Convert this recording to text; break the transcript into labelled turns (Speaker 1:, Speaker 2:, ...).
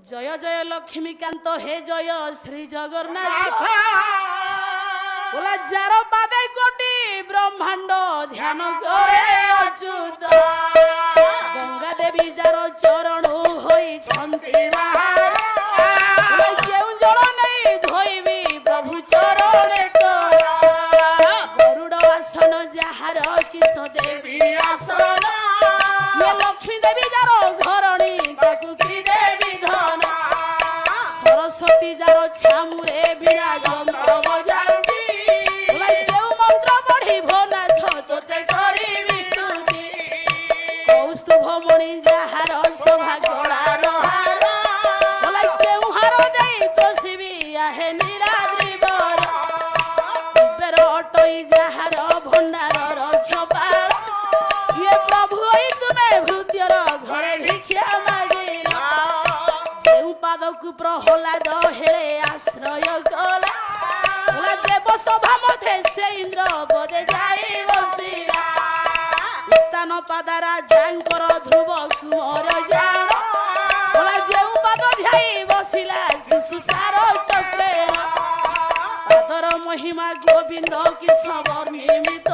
Speaker 1: জয় জয় লক্ষ্মীকান্ত হে জয় শ্রী জগন্নাথ বলা যার পাদে কোটি ব্রহ্মাণ্ড ধ্যান করে অচ্যুত গঙ্গা দেবী যার চরণ হইছন্তি মাহার কেউ জল নেই ধইবি প্রভু চরণে গরুড় আসন যাহার কিশ দেবী আসন লক্ষ্মী দেবী যার ঘরণী তাকু কি দেবী ধন সরস্বতী যার ছামুরে বিরাজ বজাନ୍ତି কেউ মন্ত্র পড়িব নাথ তোতে করিবি স্তুতি কৌস্তুভমণি যাহার শোভা গলার হার বলাই কেউ হার দেই তোষিবি আহে নীলাদ্রি বর দিব্যের অটই যাহার ভণ্ডার রক্ষ পাল ইয়ে প্রভু এই তুমে ভৃত্যর ঘরে ভিক্ষা মাগিল যেউ পাদকু প্রহ্লাদ হেলে আশ্রয় কলা বলা দেব সভা মধ্যে সে ইন্দ্র পদে যাই বসিলা উত্তান পাদারা যাঙ্কর ধ্রুব কুমর জান বলা যেউ পাদ ধ্যাই বসিলা শিশু সার চক্রে পাদর মহিমা গোবিন্দ কৃষ্ণ বর্ণিমিত